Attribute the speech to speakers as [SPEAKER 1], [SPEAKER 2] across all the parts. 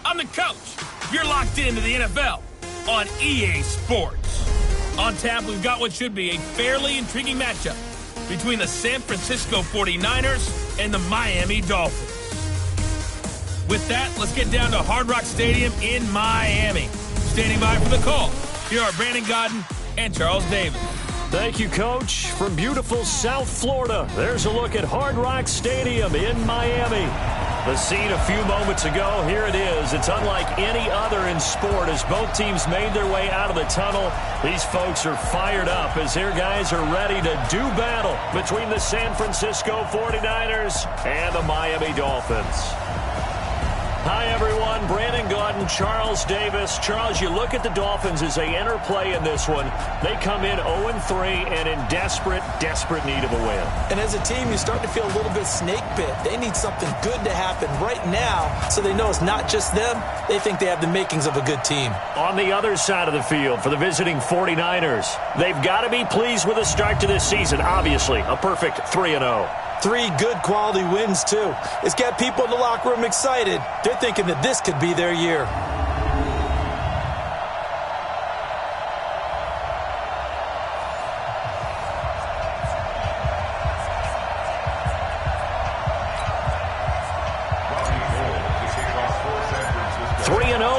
[SPEAKER 1] I'm the coach. You're locked into the NFL on EA Sports. On tap, we've got what should be a fairly intriguing matchup between the San Francisco 49ers and the Miami Dolphins. With that, let's get down to Hard Rock Stadium in Miami. Standing by for the call, here are Brandon Godden and Charles Davis.
[SPEAKER 2] Thank you, Coach. From beautiful South Florida, there's a look at Hard Rock Stadium in Miami. The scene a few moments ago, here it is. It's unlike any other in sport as both teams made their way out of the tunnel. These folks are fired up as their guys are ready to do battle between the San Francisco 49ers and the Miami Dolphins. Hi, everyone. Brandon Godden, Charles Davis. Charles, you look at the Dolphins as they enter play in this one. They come in 0-3 and in desperate need of a win.
[SPEAKER 3] And as a team, you start to feel a little bit snake bit. They need something good to happen right now so they know it's not just them. They think they have the makings of a good team.
[SPEAKER 2] On the other side of the field for the visiting 49ers, they've got to be pleased with the start to this season. Obviously, a perfect 3-0.
[SPEAKER 3] 3 good quality wins, too. It's got people in the locker room excited. They're thinking that this could be their year.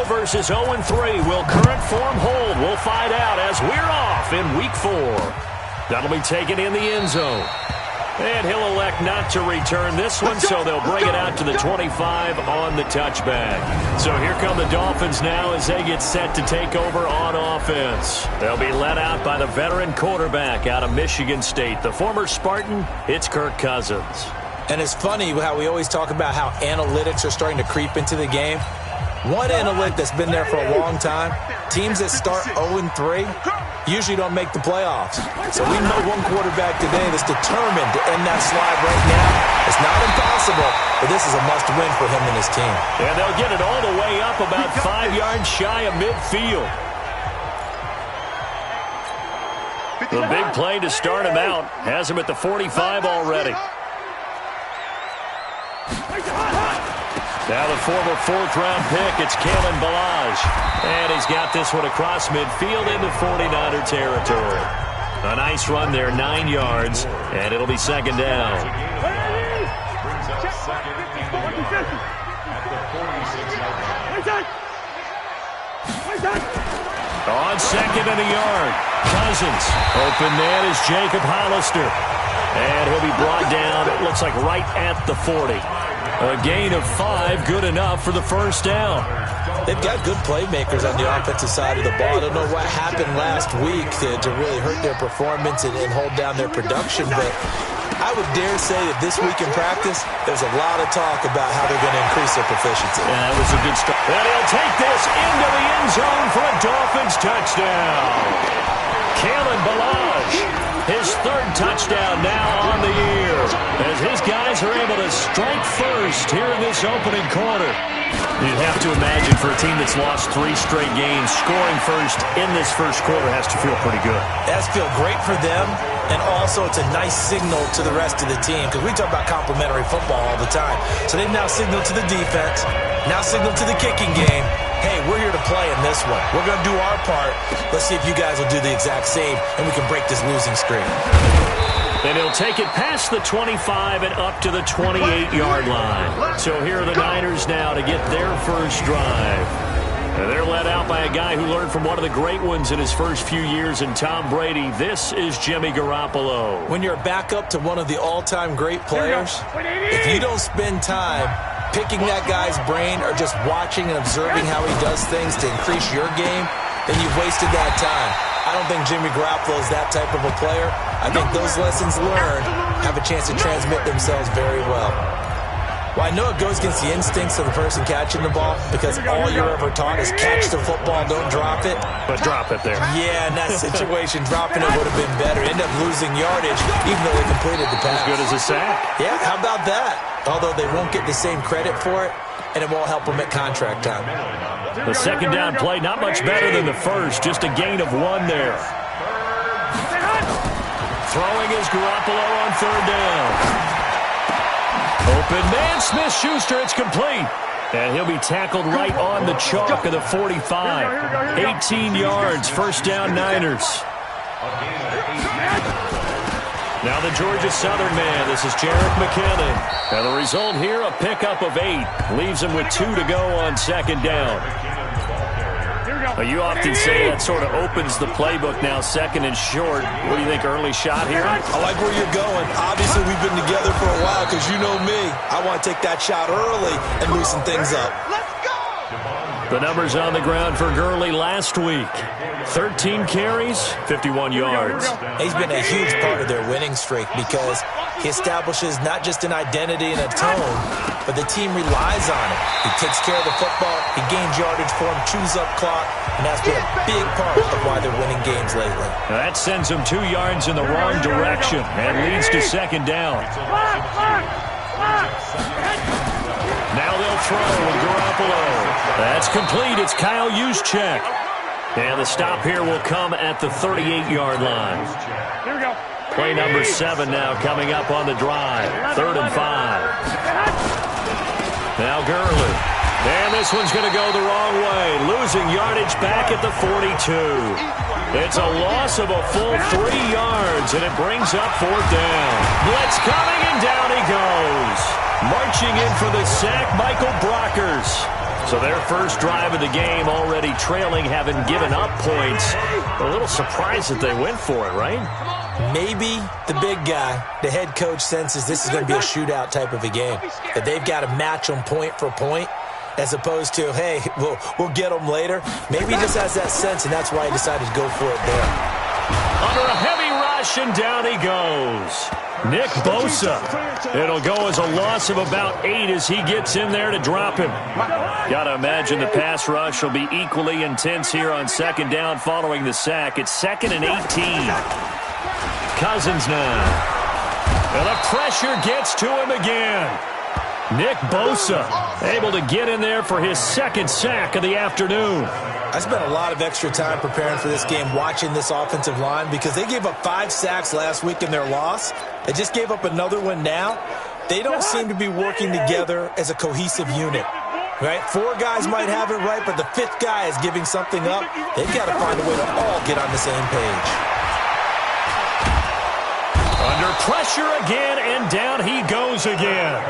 [SPEAKER 2] Versus 0-3. Will current form hold? We'll find out as we're off in Week 4. That'll be taken in the end zone. And he'll elect not to return this one, so they'll bring it out to the 25 on the touchback. So here come the Dolphins now as they get set to take over on offense. They'll be led out by the veteran quarterback out of Michigan State. The former Spartan, it's Kirk Cousins.
[SPEAKER 3] And it's funny how we always talk about how analytics are starting to creep into the game. One analytic that's been there for a long time, teams that start 0-3 usually don't make the playoffs. So we know one quarterback today that's determined to end that slide right now. It's not impossible, but this is a must-win for him and his team.
[SPEAKER 2] And they'll get it all the way up about 5 yards shy of midfield. The big play to start him out has him at the 45 already. Now the former 4th-round pick, it's Kalen Ballage. And he's got this one across midfield into 49er territory. A nice run there, 9 yards, and it'll be second down. On second and a yard, Cousins. Open man is Jacob Hollister. And he'll be brought down, it looks like right at the 40. A gain of 5, good enough for the first down.
[SPEAKER 3] They've got good playmakers on the offensive side of the ball. I don't know what happened last week to really hurt their performance and hold down their production, but I would dare say that this week in practice, there's a lot of talk about how they're going to increase their proficiency.
[SPEAKER 2] Yeah, that was a good start. And he'll take this into the end zone for a Dolphins touchdown. Kalen Ballage, his 3rd touchdown now on the year, as his guys are able to strike first here in this opening quarter. You'd have to imagine for a team that's lost 3 straight games, scoring first in this first quarter has to feel pretty good.
[SPEAKER 3] That's feel great for them, and also it's a nice signal to the rest of the team, because we talk about complementary football all the time. So they've now signaled to the defense, now signaled to the kicking game, hey, we're here to play in this one. We're going to do our part. Let's see if you guys will do the exact same, and we can break this losing streak.
[SPEAKER 2] And he'll take it past the 25 and up to the 28-yard line. So here are the Niners now to get their first drive. And they're led out by a guy who learned from one of the great ones in his first few years in Tom Brady. This is Jimmy Garoppolo.
[SPEAKER 3] When you're a backup to one of the all-time great players, if you don't spend time picking that guy's brain or just watching and observing how he does things to increase your game, then you've wasted that time. I don't think Jimmy Garoppolo is that type of a player. I think those lessons learned have a chance to transmit themselves very well. Well, I know it goes against the instincts of the person catching the ball, because all you're ever taught is catch the football, don't drop it.
[SPEAKER 2] But drop it there.
[SPEAKER 3] Yeah, in that situation, dropping it would have been better. End up losing yardage, even though they completed the pass.
[SPEAKER 2] As good as a sack.
[SPEAKER 3] Yeah, how about that? Although they won't get the same credit for it, and it won't help them at contract time.
[SPEAKER 2] The second down play, not much better than the first, just a gain of 1 there. Throwing is Garoppolo on 3rd down. Open man, Smith-Schuster, it's complete. And he'll be tackled right on the chalk of the 45. 18 yards, first down Niners. Now the Georgia Southern man, this is Jerick McKinnon. And the result here, a pickup of 8. Leaves him with 2 to go on second down. You often say that sort of opens the playbook now, second and short. What do you think, early shot here?
[SPEAKER 3] I like where you're going. Obviously, we've been together for a while because you know me. I want to take that shot early and loosen things up.
[SPEAKER 2] The numbers on the ground for Gurley last week. 13 carries, 51 yards.
[SPEAKER 3] He's been a huge part of their winning streak because he establishes not just an identity and a tone, but the team relies on it. He takes care of the football, he gains yardage for him, chews up clock, and that's been a big part of why they're winning games lately.
[SPEAKER 2] Now that sends him 2 yards in the wrong direction and leads to second down. Now they'll throw with Garoppolo. That's complete. It's Kyle Juszczyk. And the stop here will come at the 38-yard line.
[SPEAKER 4] Here we go.
[SPEAKER 2] Play number 7 now coming up on the drive. 3rd and 5. Now Gurley. And this one's going to go the wrong way. Losing yardage back at the 42. It's a loss of a full 3 yards, and it brings up 4th down. Blitz coming, and down he goes. Marching in for the sack, Michael Brockers. So their first drive of the game already trailing, having given up points. A little surprised that they went for it, right?
[SPEAKER 3] Maybe the big guy, the head coach, senses this is going to be a shootout type of a game. That they've got to match them point for point, as opposed to, hey, we'll get them later. Maybe he just has that sense, and that's why he decided to go for it there.
[SPEAKER 2] Under a heavy rush, and down he goes. Nick Bosa. It'll go as a loss of about 8 as he gets in there to drop him. Got to imagine the pass rush will be equally intense here on second down following the sack. It's 2nd and 18. Cousins now. And the pressure gets to him again. Nick Bosa able to get in there for his 2nd sack of the afternoon.
[SPEAKER 3] I spent a lot of extra time preparing for this game, watching this offensive line, because they gave up 5 sacks last week in their loss. They just gave up another one now. They don't seem to be working together as a cohesive unit. Right? 4 guys might have it right, but the 5th guy is giving something up. They've got to find a way to all get on the same page.
[SPEAKER 2] Under pressure again, and down he goes again.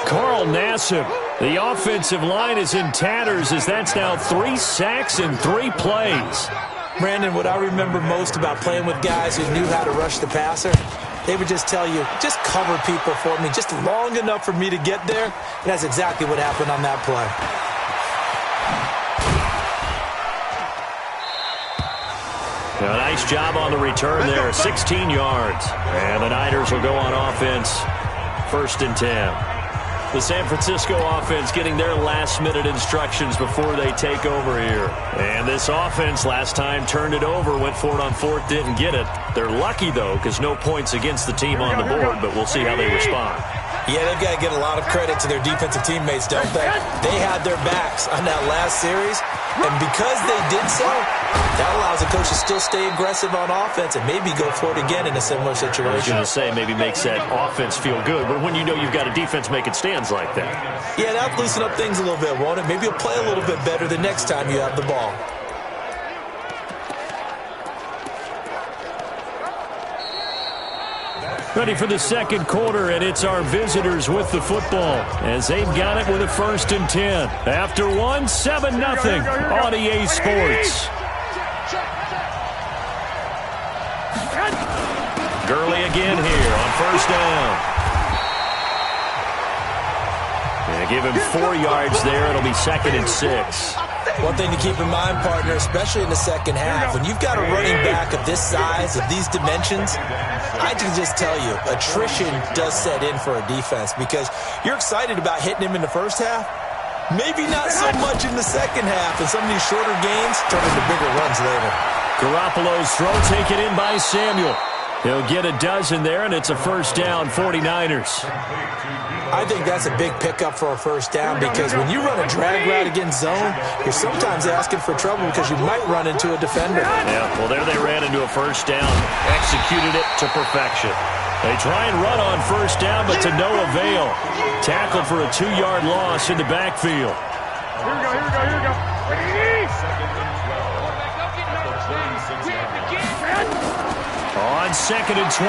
[SPEAKER 2] Carl Nassib. The offensive line is in tatters as that's now 3 sacks in 3 plays.
[SPEAKER 3] Brandon, what I remember most about playing with guys who knew how to rush the passer, they would just tell you, just cover people for me, just long enough for me to get there. And that's exactly what happened on that play.
[SPEAKER 2] A nice job on the return there, 16 yards. And the Niners will go on offense, 1st and 10. The San Francisco offense getting their last-minute instructions before they take over here. And this offense last time turned it over, went for it on 4th, didn't get it. They're lucky, though, because no points against the team on the board, but we'll see how they respond.
[SPEAKER 3] Yeah, they've got to get a lot of credit to their defensive teammates, don't they? They had their backs on that last series, and because they did so, that allows the coach to still stay aggressive on offense and maybe go for it again in a similar situation.
[SPEAKER 2] I was going to say, maybe makes that offense feel good, but when you know you've got a defense making stands like that.
[SPEAKER 3] Yeah, that'll loosen up things a little bit, won't it? Maybe you'll play a little bit better the next time you have the ball.
[SPEAKER 2] Ready for the 2nd quarter, and it's our visitors with the football as they've got it with a 1st and 10. After 1, 7-0 on EA Sports. Gurley again here on 1st down. And give him 4 yards there. It'll be 2nd and 6.
[SPEAKER 3] One thing to keep in mind, partner, especially in the second half, when you've got a running back of this size, of these dimensions, I can just tell you, attrition does set in for a defense because you're excited about hitting him in the first half, maybe not so much in the second half, and some of these shorter gains turn into bigger runs later.
[SPEAKER 2] Garoppolo's throw taken in by Samuel. He'll get a dozen there, and it's a 1st down, 49ers.
[SPEAKER 3] I think that's a big pickup for a 1st down because when you run a drag route against zone, you're sometimes asking for trouble because you might run into a defender.
[SPEAKER 2] Yeah, well, there they ran into a 1st down, executed it to perfection. They try and run on first down, but to no avail. Tackled for a 2-yard loss in the backfield.
[SPEAKER 4] Here we go.
[SPEAKER 2] On 2nd and 12,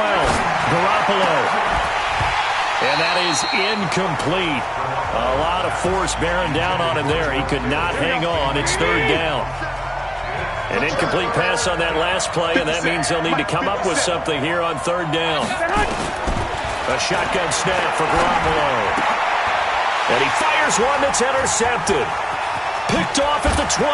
[SPEAKER 2] Garoppolo. And that is incomplete. A lot of force bearing down on him there. He could not hang on. It's 3rd down. An incomplete pass on that last play, and that means they'll need to come up with something here on 3rd down. A shotgun snap for Garoppolo. And he fires one that's intercepted. Picked off at the 21.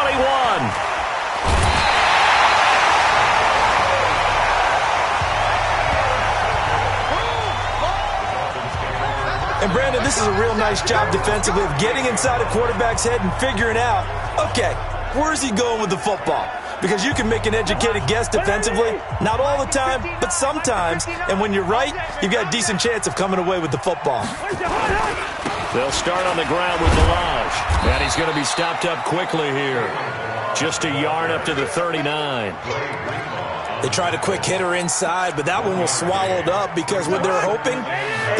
[SPEAKER 3] And, Brandon, this is a real nice job defensively of getting inside a quarterback's head and figuring out, okay, where's he going with the football? Because you can make an educated guess defensively, not all the time, but sometimes. And when you're right, you've got a decent chance of coming away with the football.
[SPEAKER 2] They'll start on the ground with Delage. And he's going to be stopped up quickly here. Just a yard up to the 39.
[SPEAKER 3] They tried a quick hitter inside, but that one was swallowed up because what they're hoping,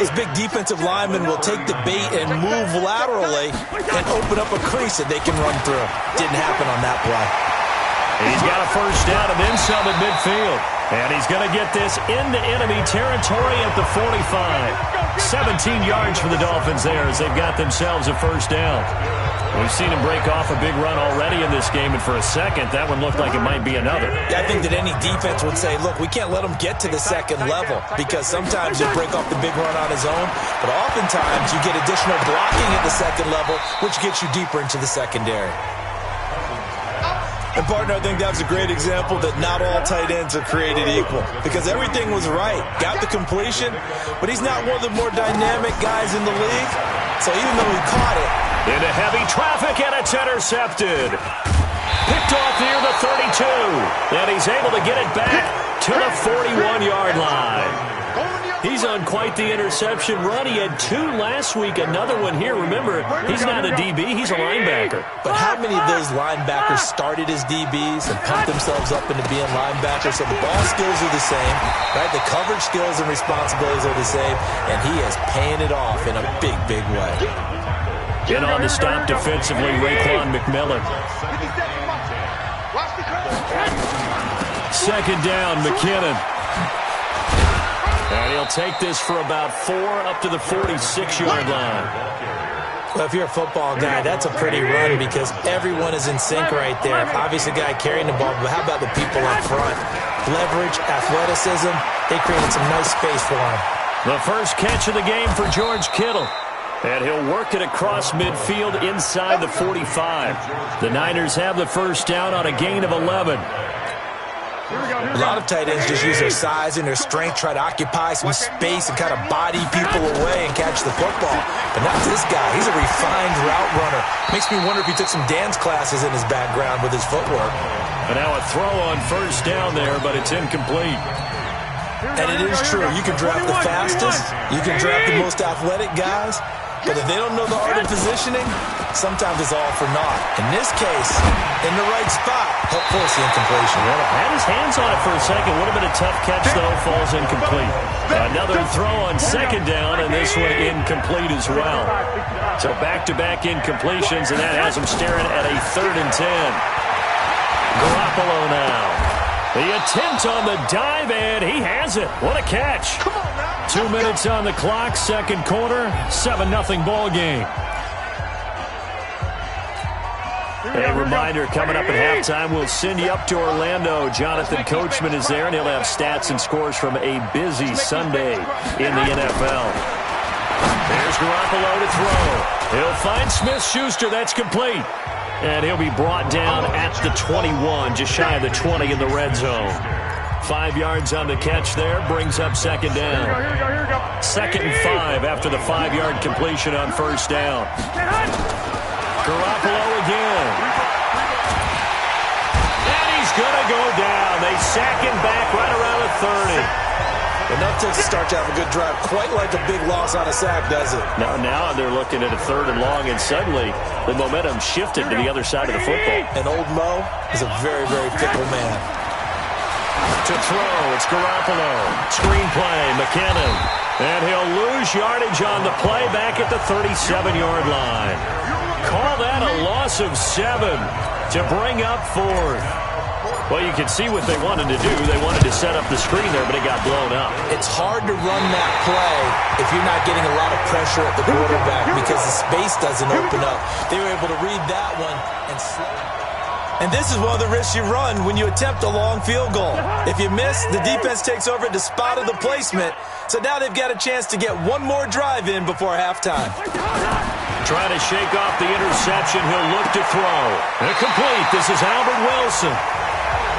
[SPEAKER 3] those big defensive linemen will take the bait and move laterally and open up a crease that they can run through. Didn't happen on that play.
[SPEAKER 2] He's got a first down and then some at midfield. And he's going to get this into enemy territory at the 45. 17 yards for the Dolphins there as they've got themselves a first down. We've seen him break off a big run already in this game, and for a second, that one looked like it might be another.
[SPEAKER 3] Yeah, I think that any defense would say, look, we can't let him get to the second level because sometimes he'll break off the big run on his own, but oftentimes you get additional blocking at the second level, which gets you deeper into the secondary. And, partner, I think that was a great example that not all tight ends are created equal because everything was right. Got the completion, but he's not one of the more dynamic guys in the league. So even though he caught it,
[SPEAKER 2] into heavy traffic, and it's intercepted. Picked off near the 32. And he's able to get it back to the 41-yard line. He's on quite the interception run. He had 2 last week, another one here. Remember, he's not a DB, he's a linebacker.
[SPEAKER 3] But how many of those linebackers started as DBs and pumped themselves up into being linebackers? So the ball skills are the same, right? The coverage skills and responsibilities are the same, and he is paying it off in a big, big way.
[SPEAKER 2] In on the stop defensively, Raekwon McMillan. 2nd down, McKinnon. And he'll take this for about 4 up to the 46-yard line.
[SPEAKER 3] Well, if you're a football guy, that's a pretty run because everyone is in sync right there. Obviously, the guy carrying the ball, but how about the people up front? Leverage, athleticism, they created some nice space for him.
[SPEAKER 2] The first catch of the game for George Kittle. And he'll work it across midfield inside the 45. The Niners have the first down on a gain of 11.
[SPEAKER 3] A lot of tight ends just use their size and their strength, try to occupy some space and kind of body people away and catch the football. But not this guy. He's a refined route runner. Makes me wonder if he took some dance classes in his background with his footwork.
[SPEAKER 2] And now a throw on first down there, but it's incomplete.
[SPEAKER 3] And it is true. You can draft the fastest. You can draft the most athletic guys. But if they don't know the art of positioning, sometimes it's all for naught. In this case, in the right spot, help force the incompletion.
[SPEAKER 2] Well, had his hands on it for a second. Would have been a tough catch, though. Falls incomplete. Another throw on 2nd down, and this one incomplete as well. So back-to-back incompletions, and that has him staring at a 3rd and 10. Garoppolo now. The attempt on the dive, and he has it. What a catch. 2 minutes on the clock, 2nd quarter, 7-0 ball game. A reminder, coming up at halftime, we'll send you up to Orlando. Jonathan Coachman is there, and he'll have stats and scores from a busy Sunday in the NFL. There's Garoppolo to throw. He'll find Smith-Schuster. That's complete. And he'll be brought down at the 21, just shy of the 20 in the red zone. 5 yards on the catch there, brings up 2nd down. 2nd and 5 after the 5-yard completion on first down. Garoppolo again. And he's going to go down. They sack him back right around the 30.
[SPEAKER 3] Enough to start to have a good drive. Quite like a big loss on a sack, does it?
[SPEAKER 2] Now they're looking at a 3rd and long, and suddenly the momentum shifted to the other side of the football.
[SPEAKER 3] And old Mo is a very, very fickle man.
[SPEAKER 2] To throw, it's Garoppolo. Screen play, McKinnon. And he'll lose yardage on the play back at the 37-yard line. Call that a loss of 7 to bring up 4th. Well, you can see what they wanted to do. They wanted to set up the screen there, but it got blown up.
[SPEAKER 3] It's hard to run that play if you're not getting a lot of pressure at the quarterback because the space doesn't open up. They were able to read that one and slow. And this is one of the risks you run when you attempt a long field goal. If you miss, the defense takes over at the spot of the placement. So now they've got a chance to get one more drive in before halftime.
[SPEAKER 2] Trying to shake off the interception. He'll look to throw. Incomplete. This is Albert Wilson.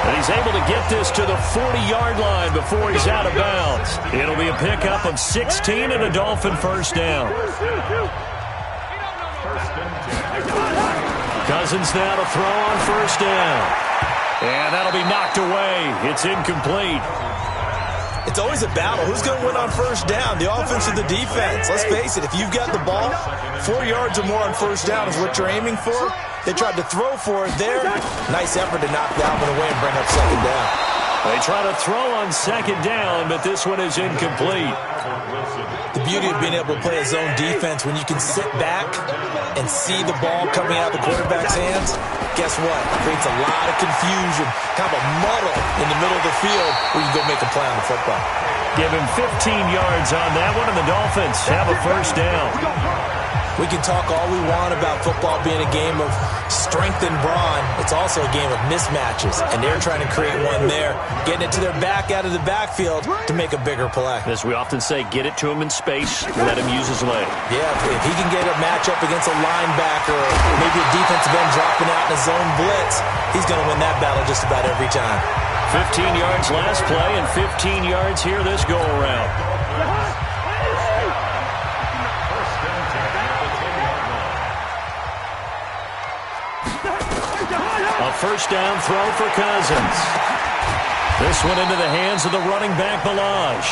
[SPEAKER 2] And he's able to get this to the 40-yard line before he's out of bounds. It'll be a pickup of 16 and a Dolphin first down. Cousins now to throw on first down. And that'll be knocked away. It's incomplete.
[SPEAKER 3] It's always a battle. Who's going to win on first down, the offense or the defense? Let's face it, if you've got the ball, 4 yards or more on first down is what you're aiming for. They tried to throw for it there. Nice effort to knock that one away and bring up second down.
[SPEAKER 2] They try to throw on second down, but this one is incomplete.
[SPEAKER 3] The beauty of being able to play a zone defense when you can sit back and see the ball coming out of the quarterback's hands, guess what? It creates a lot of confusion, kind of a muddle in the middle of the field where you can go make a play on the football.
[SPEAKER 2] Give him 15 yards on that one, and the Dolphins have a first down.
[SPEAKER 3] We can talk all we want about football being a game of strength and brawn. It's also a game of mismatches, and they're trying to create one there, getting it to their back out of the backfield to make a bigger play.
[SPEAKER 2] As we often say, get it to him in space, let him use his leg.
[SPEAKER 3] Yeah, if he can get a matchup against a linebacker or maybe a defensive end dropping out in a zone blitz, he's going to win that battle just about every time.
[SPEAKER 2] 15 yards last play and 15 yards here this go-around. A first down throw for Cousins. This one into the hands of the running back, Balaj.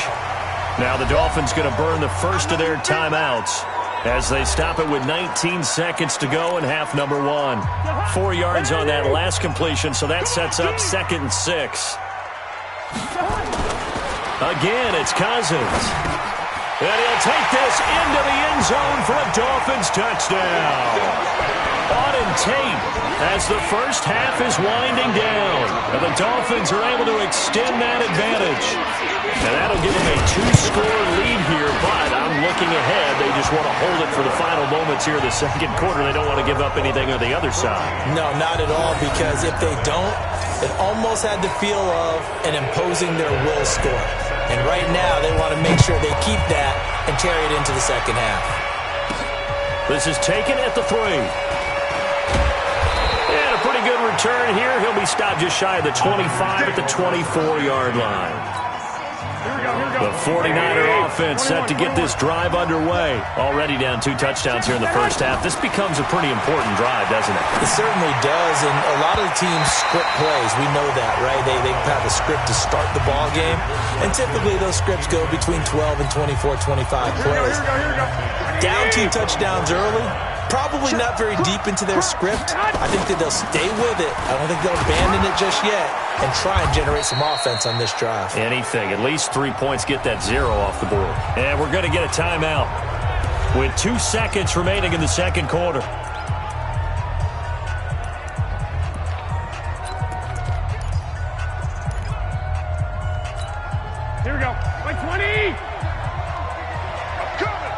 [SPEAKER 2] Now the Dolphins going to burn the first of their timeouts as they stop it with 19 seconds to go in half number 1. 4 yards on that last completion, so that sets up 2nd and 6. Again, it's Cousins. And he'll take this into the end zone for a Dolphins touchdown. Auden Tate as the first half is winding down. And the Dolphins are able to extend that advantage. And that'll give them a 2-score lead here, but I'm looking ahead. They just want to hold it for the final moments here of the second quarter. They don't want to give up anything on the other side. No, not at all, because if they don't, it almost had the feel of an imposing their will score. And right now, they want to make sure they keep that and carry it into the second half. This is taken at the 3. And a pretty good return here. He'll be stopped just shy of the 25 at the 24-yard line. The 49er offense set to get this drive underway. Already down 2 touchdowns here in the first half. This becomes a pretty important drive, doesn't it?
[SPEAKER 3] It certainly does, and a lot of the teams script plays. We know that, right? They have a script to start the ball game, and typically those scripts go between 12 and 24, 25 plays. Down 2 touchdowns early, probably not very deep into their script. I think that they'll stay with it. I don't think they'll abandon it just yet and try and generate some offense on this drive.
[SPEAKER 2] Anything. At least 3 points, get that 0 off the board. And we're going to get a timeout with 2 seconds remaining in the second quarter.
[SPEAKER 4] Here we go. Like 20. I'm coming.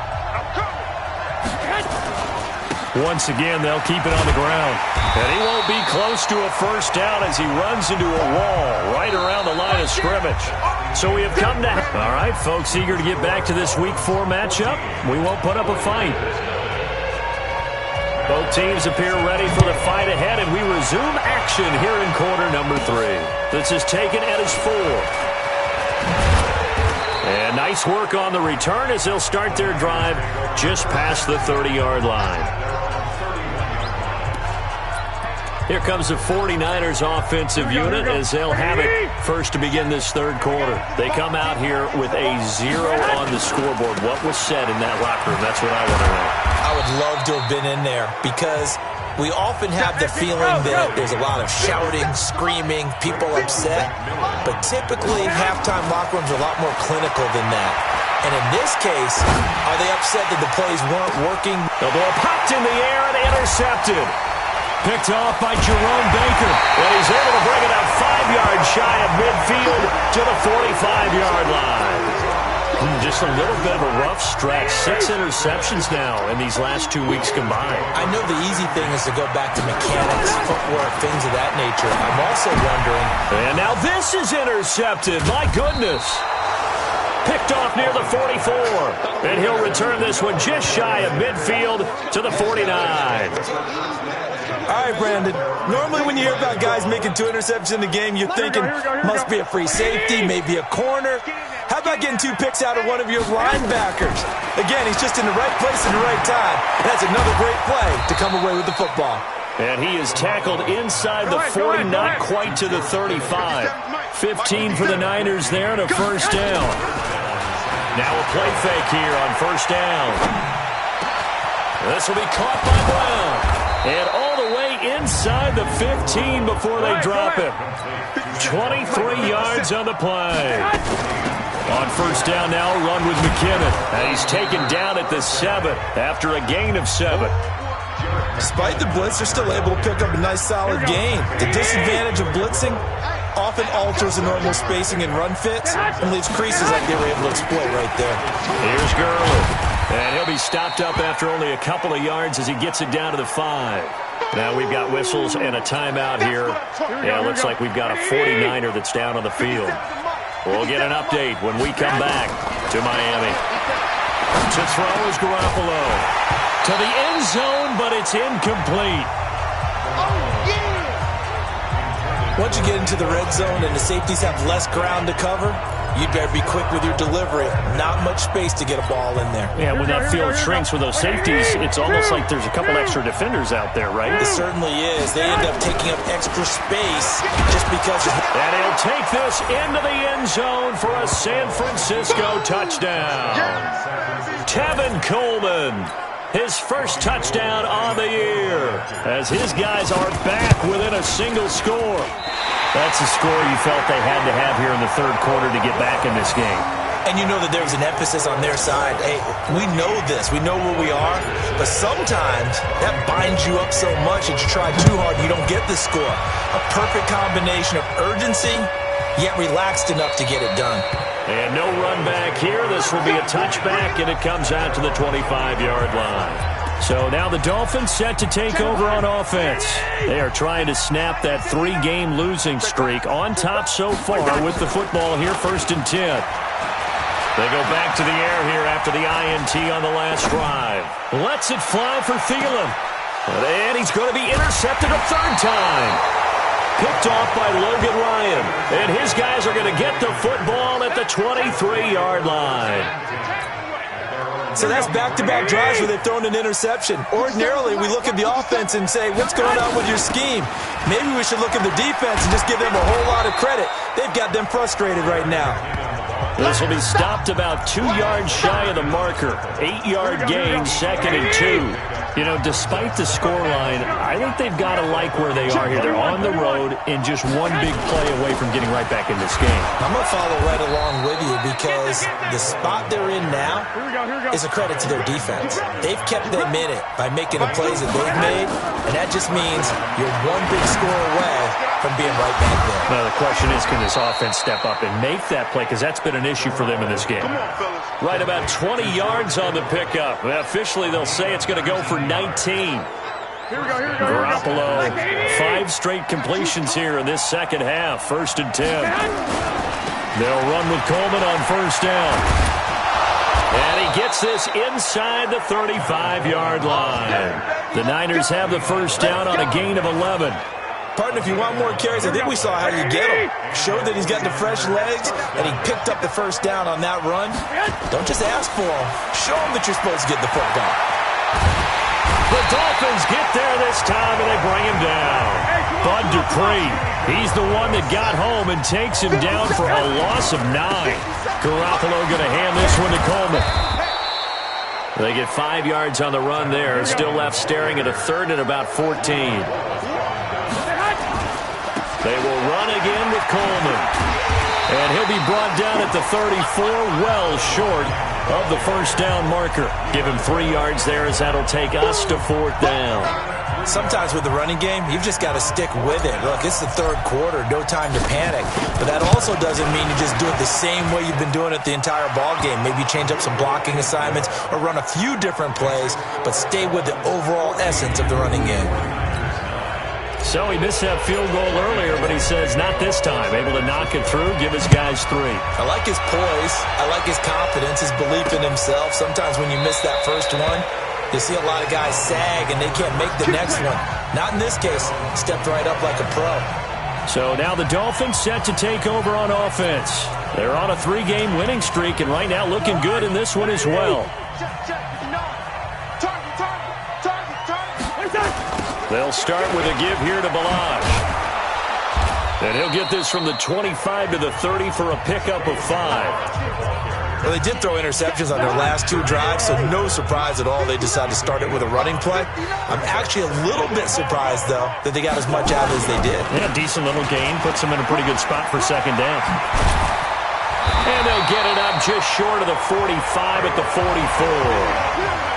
[SPEAKER 2] Once again, they'll keep it on the ground. And he won't be close to a first down as he runs into a wall right around the line of scrimmage. So we have come to... All right, folks, eager to get back to this Week 4 matchup. We won't put up a fight. Both teams appear ready for the fight ahead, and we resume action here in quarter number 3. This is taken at his 4. And nice work on the return as they'll start their drive just past the 30-yard line. Here comes the 49ers offensive unit as they'll have it first to begin this third quarter. They come out here with a 0 on the scoreboard. What was said in that locker room? That's what I want to know.
[SPEAKER 3] I would love to have been in there because We often have the feeling that there's a lot of shouting, screaming, people upset. But typically, halftime locker rooms are a lot more clinical than that. And in this case, are they upset that the plays weren't working?
[SPEAKER 2] The ball popped in the air and intercepted. Picked off by Jerome Baker. And he's able to bring it up 5 yards shy of midfield to the 45-yard line. Just a little bit of a rough stretch. 6 interceptions now in these last 2 weeks combined.
[SPEAKER 3] I know the easy thing is to go back to mechanics, footwork, things of that nature. I'm also wondering...
[SPEAKER 2] And now this is intercepted. My goodness. Picked off near the 44. And he'll return this one just shy of midfield to the 49.
[SPEAKER 3] All right, Brandon. Normally when you hear about guys making 2 interceptions in the game, you're thinking must be a free safety, maybe a corner. How about getting 2 picks out of one of your linebackers? Again, he's just in the right place at the right time. That's another great play to come away with the football.
[SPEAKER 2] And he is tackled inside the 40, not quite to the 35. 15 for the Niners there and a first down. Now a play fake here on first down. This will be caught by Brown. And all the way inside the 15 before they drop him. 23 yards on the play. On first down now, run with McKinnon. And he's taken down at the 7 after a gain of 7.
[SPEAKER 3] Despite the blitz, they're still able to pick up a nice solid gain. The disadvantage of blitzing often alters the normal spacing and run fits and leaves creases like they were able to exploit right there.
[SPEAKER 2] Here's Gurley. And he'll be stopped up after only a couple of yards as he gets it down to the 5. Now we've got whistles and a timeout here. Yeah, it looks like we've got a 49er that's down on the field. We'll get an update when we come back to Miami. To throw is Garoppolo. To the end zone, but it's incomplete.
[SPEAKER 3] Once you get into the red zone and the safeties have less ground to cover, you'd better be quick with your delivery. Not much space to get a ball in there.
[SPEAKER 2] Yeah, when that field shrinks with those safeties, it's almost like there's a couple extra defenders out there, right?
[SPEAKER 3] It certainly is. They end up taking up extra space just because...
[SPEAKER 2] And he'll take this into the end zone for a San Francisco touchdown. Tevin Coleman, his first touchdown on the year, as his guys are back within a single score. That's a score you felt they had to have here in the third quarter to get back in this game.
[SPEAKER 3] And you know that there was an emphasis on their side. Hey, we know this. We know where we are. But sometimes that binds you up so much that you try too hard, you don't get the score. A perfect combination of urgency, yet relaxed enough to get it done.
[SPEAKER 2] And no run back here. This will be a touchback, and it comes out to the 25-yard line. So now the Dolphins set to take over on offense. They are trying to snap that 3-game losing streak on top so far with the football here, 1st and 10. They go back to the air here after the INT on the last drive. Lets it fly for Thielen. And he's going to be intercepted a 3rd time. Picked off by Logan Ryan. And his guys are going to get the football at the 23-yard line.
[SPEAKER 3] So that's back-to-back drives where they've thrown an interception. Ordinarily, we look at the offense and say, what's going on with your scheme? Maybe we should look at the defense and just give them a whole lot of credit. They've got them frustrated right now.
[SPEAKER 2] This will be stopped about 2 yards shy of the marker. 8-yard gain, 2nd and 2. You know, despite the scoreline, I think they've got to like where they are here. They're on the road and just one big play away from getting right back in this game.
[SPEAKER 3] I'm going to follow right along with you because the spot they're in now is a credit to their defense. They've kept them in it by making the plays that they've made, and that just means you're one big score away from being right back there.
[SPEAKER 2] Now, the question is, can this offense step up and make that play? Because that's been an issue for them in this game. Right about 20 yards on the pickup. Officially, they'll say it's going to go for 19. Garoppolo, 5 straight completions here in this second half. 1st and 10. They'll run with Coleman on first down. And he gets this inside the 35-yard line. The Niners have the first down on a gain of 11.
[SPEAKER 3] Partner, if you want more carries, I think we saw how you get him. Showed that he's got the fresh legs, and he picked up the first down on that run. Don't just ask for him. Show him that you're supposed to get the football.
[SPEAKER 2] The Dolphins get there this time, and they bring him down. Bud Dupree, he's the one that got home and takes him down for a loss of 9. Garoppolo going to hand this one to Coleman. They get 5 yards on the run there. Still left staring at a third and about 14. They will run again with Coleman. And he'll be brought down at the 34, well short of the first down marker. Give him 3 yards there as that'll take us to 4th down.
[SPEAKER 3] Sometimes with the running game, you've just got to stick with it. Look, it's the third quarter, no time to panic. But that also doesn't mean you just do it the same way you've been doing it the entire ball game. Maybe change up some blocking assignments or run a few different plays, but stay with the overall essence of the running game.
[SPEAKER 2] So he missed that field goal earlier, but he says not this time. Able to knock it through, give his guys 3.
[SPEAKER 3] I like his poise. I like his confidence, his belief in himself. Sometimes when you miss that first one, you see a lot of guys sag and they can't make the next one. Not in this case. Stepped right up like a pro.
[SPEAKER 2] So now the Dolphins set to take over on offense. They're on a 3-game winning streak and right now looking good in this one as well. They'll start with a give here to Balaj. And he'll get this from the 25 to the 30 for a pickup of 5.
[SPEAKER 3] Well, they did throw interceptions on their last 2 drives, so no surprise at all they decided to start it with a running play. I'm actually a little bit surprised, though, that they got as much out as they did.
[SPEAKER 2] Yeah, decent little gain. Puts them in a pretty good spot for 2nd down. And they'll get it up just short of the 45 at the 44.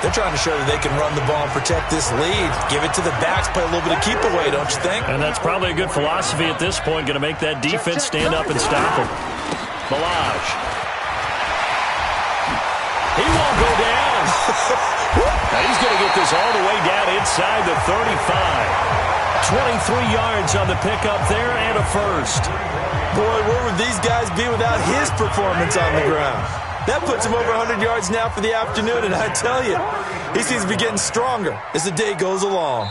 [SPEAKER 3] They're trying to show that they can run the ball and protect this lead. Give it to the backs, play a little bit of keep away, don't you think?
[SPEAKER 2] And that's probably a good philosophy at this point. Going to make that defense stand up and stop them. Balaj. He won't go down. Now he's going to get this all the way down inside the 35. 23 yards on the pickup there and a first.
[SPEAKER 3] Boy, where would these guys be without his performance on the ground? That puts him over 100 yards now for the afternoon, and I tell you, he seems to be getting stronger as the day goes along.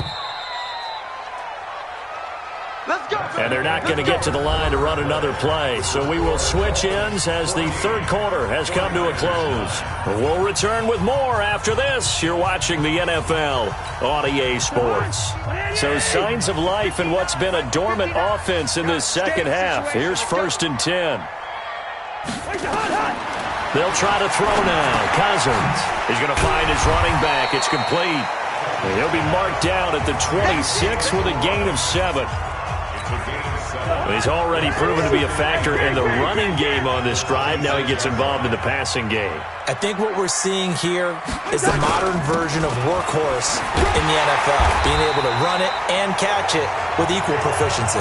[SPEAKER 4] Let's go.
[SPEAKER 2] And they're not going to get to the line to run another play, so we will switch ends as the third quarter has come to a close. We'll return with more after this. You're watching the NFL on EA Sports. So signs of life in what's been a dormant offense in this second half. Here's 1st and 10. They'll try to throw now. Cousins is going to find his running back. It's complete. And he'll be marked down at the 26 with a gain of 7. He's already proven to be a factor in the running game on this drive. Now he gets involved in the passing game.
[SPEAKER 3] I think what we're seeing here is the modern version of workhorse in the NFL, being able to run it and catch it with equal proficiency.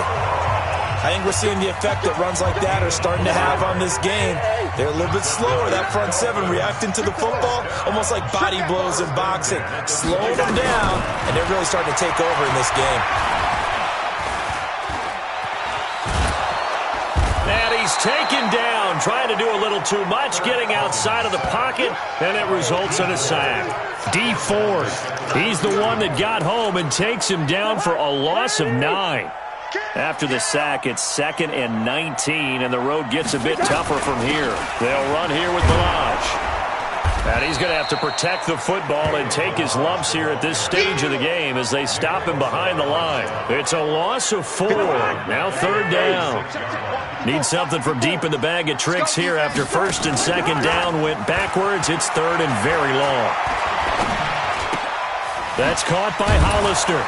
[SPEAKER 3] I think we're seeing the effect that runs like that are starting to have on this game. They're a little bit slower, that front 7 reacting to the football, almost like body blows in boxing, slowing them down, and they're really starting to take over in this game.
[SPEAKER 2] And he's taken down, trying to do a little too much, getting outside of the pocket, and it results in a sack. D Ford, he's the one that got home and takes him down for a loss of 9. After the sack, it's 2nd and 19, and the road gets a bit tougher from here. They'll run here with Balaj. And he's going to have to protect the football and take his lumps here at this stage of the game as they stop him behind the line. It's a loss of 4. Now 3rd down. Need something from deep in the bag of tricks here after 1st and 2nd down went backwards. It's 3rd and very long. That's caught by Hollister.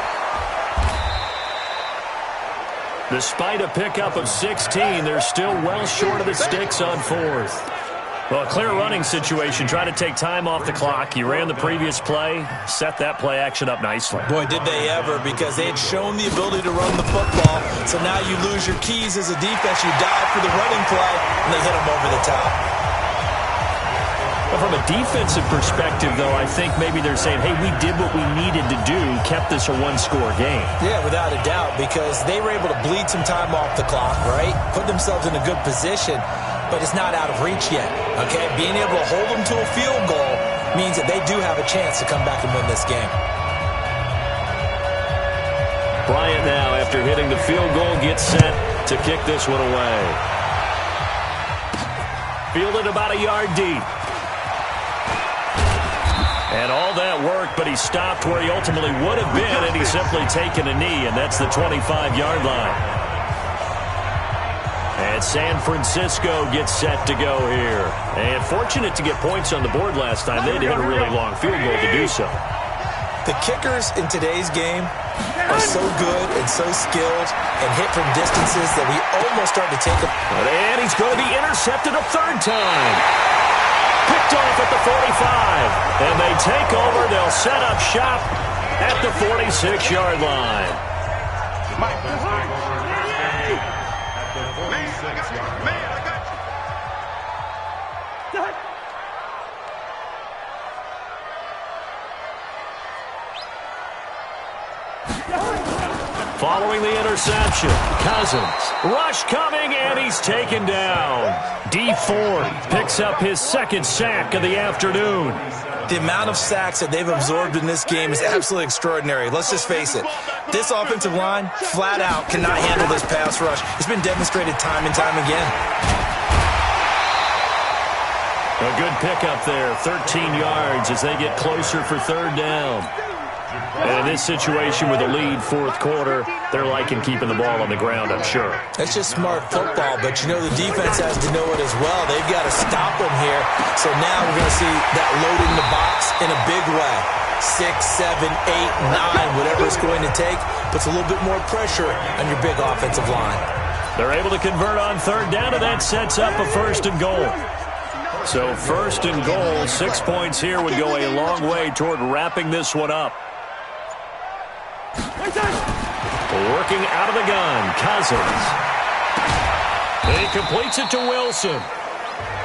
[SPEAKER 2] Despite a pickup of 16, they're still well short of the sticks on 4th. Well, a clear running situation. Try to take time off the clock. You ran the previous play, set that play action up nicely.
[SPEAKER 3] Boy, did they ever, because they had shown the ability to run the football. So now you lose your keys as a defense. You dive for the running play, and they hit them over the top.
[SPEAKER 2] Well, from a defensive perspective, though, I think maybe they're saying, hey, we did what we needed to do, kept this a one-score game.
[SPEAKER 3] Yeah, without a doubt, because they were able to bleed some time off the clock, right? Put themselves in a good position, but it's not out of reach yet, okay? Being able to hold them to a field goal means that they do have a chance to come back and win this game.
[SPEAKER 2] Bryant now, after hitting the field goal, gets set to kick this one away. Fielded about a yard deep. And all that work, but he stopped where he ultimately would have been, and he's simply taken a knee, and that's the 25-yard line. And San Francisco gets set to go here. And fortunate to get points on the board last time. They had to hit a really long field goal to do so.
[SPEAKER 3] The kickers in today's game are so good and so skilled and hit from distances that we almost start to take them.
[SPEAKER 2] And he's going to be intercepted a third time. Picked off at the 45. And they take over. They'll set up shop at the 46-yard line. Following the interception, Cousins. Rush coming, and he's taken down. D Ford picks up his second sack of the afternoon.
[SPEAKER 3] The amount of sacks that they've absorbed in this game is absolutely extraordinary. Let's just face it. This offensive line, flat out, cannot handle this pass rush. It's been demonstrated time and time again.
[SPEAKER 2] A good pickup there, 13 yards as they get closer for third down. And in this situation with a lead fourth quarter, they're liking keeping the ball on the ground, I'm sure.
[SPEAKER 3] That's just smart football, but you know the defense has to know it as well. They've got to stop them here. So now we're going to see that loading the box in a big way. 6, 7, 8, 9, whatever it's going to take, puts a little bit more pressure on your big offensive line.
[SPEAKER 2] They're able to convert on third down, and that sets up a first and goal. So first and goal, 6 points here would go a long way toward wrapping this one up. Working out of the gun, Cousins. He completes it to Wilson.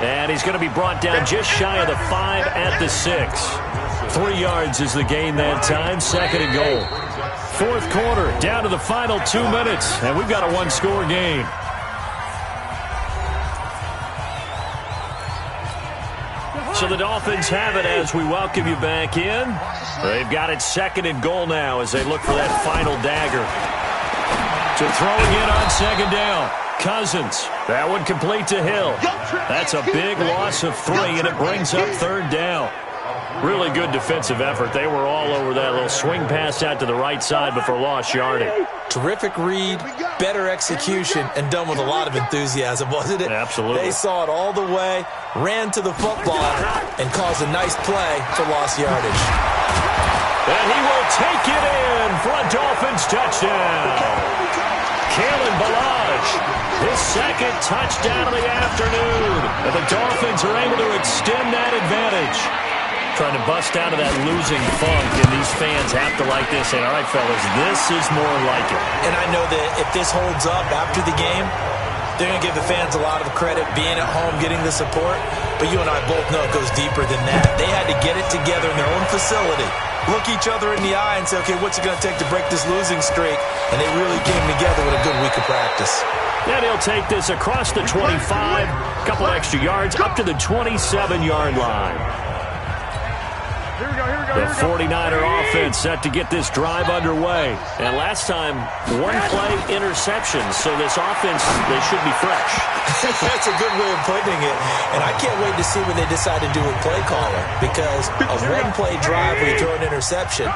[SPEAKER 2] And he's going to be brought down just shy of the 5 at the 6. 3 yards is the gain that time, second and goal. Fourth quarter, down to the final 2 minutes, and we've got a one-score game. So the Dolphins have it as we welcome you back in. They've got it second and goal now as they look for that final dagger. To throw again on second down. Cousins. That one complete to Hill. That's a big loss of 3, and it brings up third down. Really good defensive effort. They were all over that little swing pass out to the right side before lost yardage.
[SPEAKER 3] Terrific read, better execution, and done with a lot of enthusiasm, wasn't it?
[SPEAKER 2] Absolutely.
[SPEAKER 3] They saw it all the way, ran to the football, and caused a nice play for lost yardage.
[SPEAKER 2] And he will take it in for a Dolphins touchdown. Kalen Ballage, his second touchdown of the afternoon. And the Dolphins are able to extend that advantage. Trying to bust out of that losing funk, and these fans have to like this. And all right, fellas, this is more like it.
[SPEAKER 3] And I know that if this holds up after the game, they're going to give the fans a lot of credit, being at home, getting the support. But you and I both know it goes deeper than that. They had to get it together in their own facility, look each other in the eye and say, okay, what's it going to take to break this losing streak? And they really came together with a good week of practice.
[SPEAKER 2] And he'll take this across the 25, a couple extra yards, up to the 27-yard line. The 49er offense set to get this drive underway. And last time, one play interception. So this offense, they should be fresh.
[SPEAKER 3] That's a good way of putting it. And I can't wait to see what they decide to do with play caller. Because a one-play drive where you throw an interception,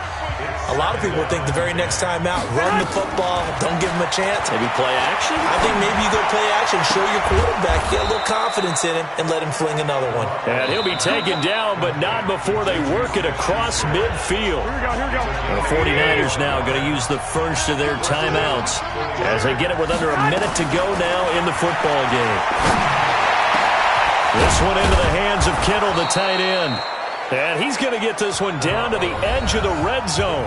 [SPEAKER 3] a lot of people think the very next time out, run the football, don't give them a chance.
[SPEAKER 2] Maybe play action?
[SPEAKER 3] I think maybe you go play action, show your quarterback, get a little confidence in him, and let him fling another one.
[SPEAKER 2] And he'll be taken down, but not before they work it across midfield.
[SPEAKER 4] Here we go.
[SPEAKER 2] The 49ers now going to use the first of their timeouts as they get it with under a minute to go now in the football game. This one into the hands of Kittle, the tight end. And he's going to get this one down to the edge of the red zone.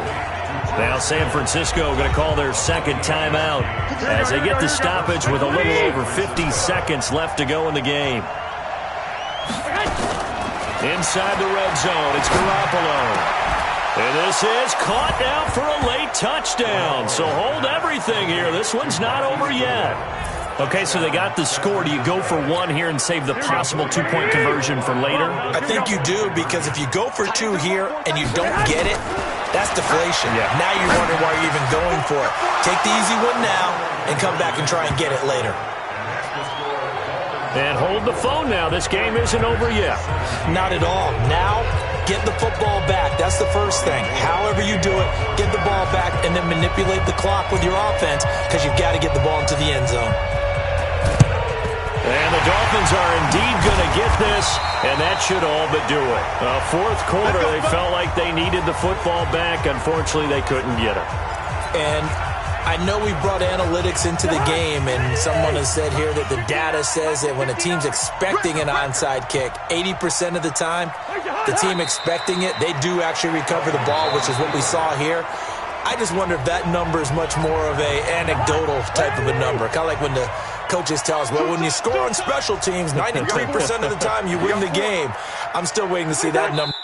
[SPEAKER 2] Now San Francisco going to call their second timeout as they get the stoppage with a little over 50 seconds left to go in the game. Inside the red zone, it's Garoppolo. And this is caught now for a late touchdown. So hold everything here. This one's not over yet. Okay, so they got the score. Do you go for one here and save the possible two-point conversion for later?
[SPEAKER 3] I think you do, because if you go for two here and you don't get it, that's deflation.
[SPEAKER 2] Yeah.
[SPEAKER 3] Now you're wondering why you're even going for it. Take the easy one now and come back and try and get it later.
[SPEAKER 2] And hold the phone now. This game isn't over yet.
[SPEAKER 3] Not at all. Now, get the football back. That's the first thing. However you do it, get the ball back and then manipulate the clock with your offense, because you've got to get the ball into the end zone.
[SPEAKER 2] And the Dolphins are indeed going to get this, and that should all but do it. Fourth quarter, they felt like they needed the football back. Unfortunately, they couldn't get it.
[SPEAKER 3] And I know we brought analytics into the game, and someone has said here that the data says that when a team's expecting an onside kick, 80% of the time, the team expecting it, they do actually recover the ball, which is what we saw here. I just wonder if that number is much more of a anecdotal type of a number. Kind of like when the coaches tell us, well, when you score on special teams, 93% of the time you win the game. I'm still waiting to see that number.